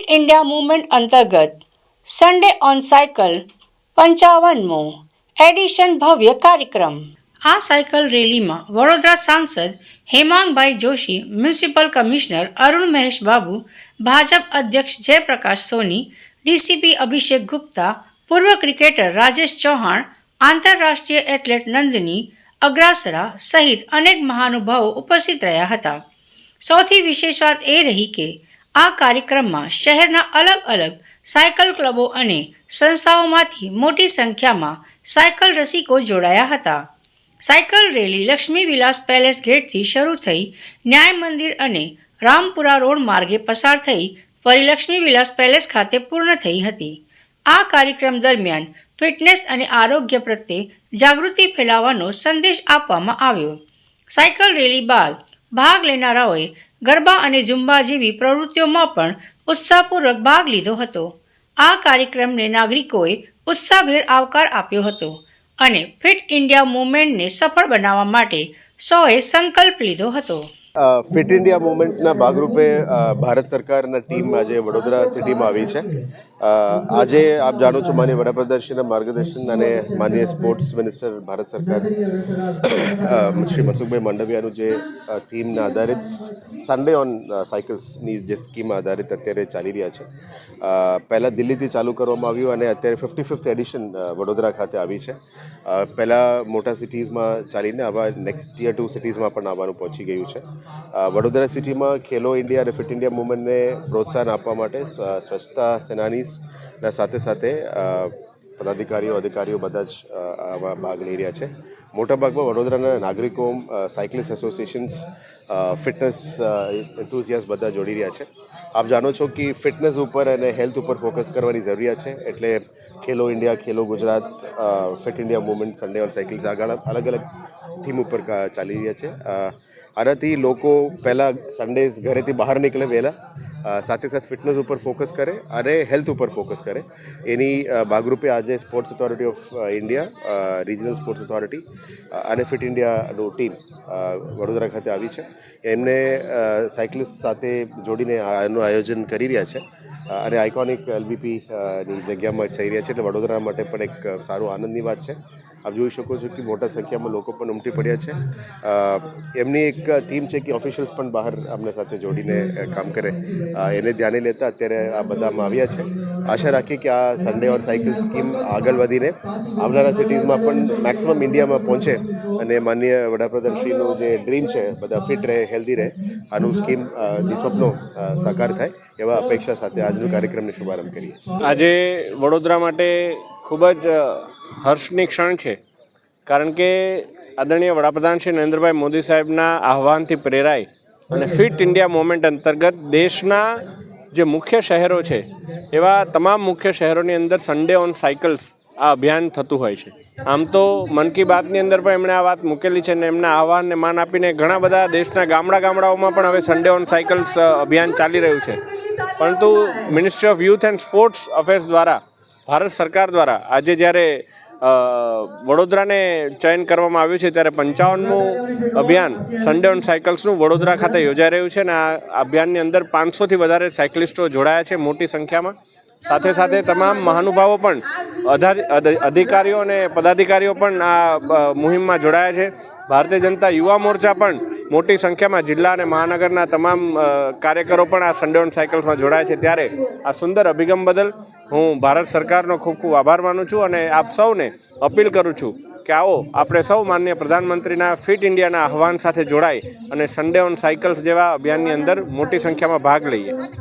India movement અંતર્ગત Sunday on cycle 55મો addition ભવ્ય કાર્યક્રમ। આ સાયકલ રેલીમાં વડોદરા સાંસદ હેમાંગભાઈ જોશી, મ્યુનિસિપલ કમિશનર અરુણ મહેશ બાબુ, ભાજપ અધ્યક્ષ જયપ્રકાશ સોની, ડીસીપી અભિષેક ગુપ્તા, પૂર્વ ક્રિકેટર રાજેશ ચૌહાણ, આંતરરાષ્ટ્રીય એથ્લેટ નંદિની અગ્રાસરા સહિત અનેક મહાનુભાવો ઉપસ્થિત રહ્યા હતા। સૌથી વિશેષ વાત એ રહી કે આ કાર્યક્રમમાં શહેરના અલગ અલગ સાયકલ ક્લબો અને સંસ્થાઓમાંથી મોટી સંખ્યામાં સાયકલ રસિકો જોડાયા હતા। સાયકલ રેલી લક્ષ્મી વિલાસ પેલેસ ગેટથી શરૂ થઈ ન્યાય મંદિર અને રામપુરા રોડ માર્ગે પસાર થઈ ફરી લક્ષ્મી વિલાસ પેલેસ ખાતે પૂર્ણ થઈ હતી। આ કાર્યક્રમ દરમિયાન ફિટનેસ અને આરોગ્ય પ્રત્યે જાગૃતિ ફેલાવવાનો સંદેશ આપવામાં આવ્યો। સાયકલ રેલી બાદ ભાગ લેનારાઓએ ગરબા અને ઝુંબા જેવી પ્રવૃત્તિઓમાં પણ ઉત્સાહપૂર્વક ભાગ લીધો હતો। આ કાર્યક્રમને નાગરિકોએ ઉત્સાહભેર આવકાર આપ્યો હતો અને ફિટ ઇન્ડિયા મૂવમેન્ટને સફળ બનાવવા માટે સૌએ સંકલ્પ લીધો હતો। ફિટ ઇન્ડિયા મૂવમેન્ટના ભાગરૂપે ભારત સરકારના ટીમ આજે વડોદરા સિટીમાં આવી છે। આજે આપ જાણો છો, માનનીય વડાપ્રધાનશ્રીના માર્ગદર્શન અને માનનીય સ્પોર્ટ્સ મિનિસ્ટર ભારત સરકાર શ્રી મનસુખભાઈ માંડવિયાનું જે થીમના આધારિત સન્ડે ઓન સાયકલ્સની જે સ્કીમ આધારિત અત્યારે ચાલી રહ્યા છે। પહેલાં દિલ્હીથી ચાલુ કરવામાં આવ્યું અને અત્યારે 55th એડિશન વડોદરા ખાતે આવી છે। પહેલાં મોટા સિટીઝમાં ચાલીને આવા નેક્સ્ટ ટિયર 2 સિટીઝમાં પણ આવવાનું પહોંચી ગયું છે। વડોદરા સિટીમાં ખેલો ઇન્ડિયા અને ફિટ ઇન્ડિયા મૂવમેન્ટને પ્રોત્સાહન આપવા માટે સ્વચ્છતા સેનાનીસના સાથે સાથે પદાધિકારીઓ અધિકારીઓ બધા જ આમાં ભાગ લઈ રહ્યા છે। મોટાભાગમાં વડોદરાના નાગરિકો, સાયકલિસ્ટ એસોસિએશન્સ, ફિટનેસ એન્થુઝિયાસ્ટ બધા જોડી રહ્યા છે। આપ જાણો છો કે ફિટનેસ ઉપર અને હેલ્થ ઉપર ફોકસ કરવાની જરૂરિયાત છે, એટલે Khelo India, Khelo Gujarat, fit India movement, Sunday on cycles આગળ અલગ અલગ થીમ ઉપર ચાલી રહ્યા છે। આનાથી લોકો પહેલાં સન્ડેઝ ઘરેથી બહાર નીકળે વહેલા, સાથે સાથે ફિટનેસ ઉપર ફોકસ કરે અને હેલ્થ ઉપર ફોકસ કરે। એની ભાગરૂપે આજે sports authority of India, regional sports authority અને ફિટ ઇન્ડિયાનું ટીમ વડોદરા ખાતે આવી છે। એમને સાયકલિસ્ટ સાથે જોડીને આનું આયોજન કરી રહ્યા છે અને આઇકોનિક એલબીપીની જગ્યામાં થઈ રહ્યા છે, એટલે વડોદરા માટે પણ એક સારું આનંદની વાત છે। આપ જોઈ શકો છો કે મોટા સંખ્યામાં લોકો પણ ઉમટી પડ્યા છે। એમની એક થીમ છે કે ઓફિશિયલ્સ પણ બહાર આમને સાથે જોડીને કામ કરે, એને ધ્યાને લેતા અત્યારે આ બધામાં આવ્યા છે। આશા રાખીએ કે આ સન્ડે ઓન સાયકલ સ્કીમ આગળ વધીને આવનારા સિટીઝમાં પણ મેક્સિમમ ઇન્ડિયામાં પહોંચે અને માનનીય વડાપ્રધાનશ્રીનું જે ડ્રીમ છે બધા ફિટ રહે, હેલ્ધી રહે, આનું સ્કીમ સ્વપ્નો સાકાર થાય એવા અપેક્ષા સાથે આજનો કાર્યક્રમને શુભારંભ કરીએ છીએ। આજે વડોદરા માટે ખૂબ જ હર્ષની ક્ષણ છે, કારણ કે આદરણીય વડાપ્રધાન શ્રી નરેન્દ્રભાઈ મોદી સાહેબના આહવાનથી પ્રેરાઈ અને ફિટ ઇન્ડિયા મૂવમેન્ટ અંતર્ગત દેશના જે મુખ્ય શહેરો છે એવા તમામ મુખ્ય શહેરોની અંદર સન્ડે ઓન સાયકલ્સ આ અભિયાન થતું હોય છે। આમ તો મન કી બાતની અંદર પણ એમણે આ વાત મૂકેલી છે અને એમના આહવાનને માન આપીને ઘણા બધા દેશના ગામડાઓમાં પણ હવે સન્ડે ઓન સાયકલ્સ અભિયાન ચાલી રહ્યું છે, પરંતુ ministry of youth and sports affairs દ્વારા, ભારત સરકાર દ્વારા આજે જ્યારે વડોદરાને ચયન કરવામાં આવ્યું છે ત્યારે 55મું અભિયાન સન્ડે ઓન સાયકલ્સનું વડોદરા ખાતે યોજાઈ રહ્યું છે અને આ અભિયાનની અંદર 500થી વધારે સાયકલિસ્ટો જોડાયા છે મોટી સંખ્યામાં। સાથે સાથે તમામ મહાનુભાવો પણ અધિકારીઓ અને પદાધિકારીઓ પણ આ મુહિમમાં જોડાયા છે। ભારતીય જનતા યુવા મોરચા પણ મોટી સંખ્યામાં જિલ્લા અને મહાનગરના તમામ કાર્યકરો પણ આ સન્ડે ઓન સાયકલ્સમાં જોડાયા છે। ત્યારે આ સુંદર અભિગમ બદલ હું ભારત સરકારનો ખૂબ ખૂબ આભાર માનું છું અને આપ સૌને અપીલ કરું છું કે આવો આપણે સૌ માનનીય પ્રધાનમંત્રીના ફિટ ઇન્ડિયાના આહવાન સાથે જોડાઈ અને સન્ડે ઓન સાયકલ્સ જેવા અભિયાનની અંદર મોટી સંખ્યામાં ભાગ લઈએ।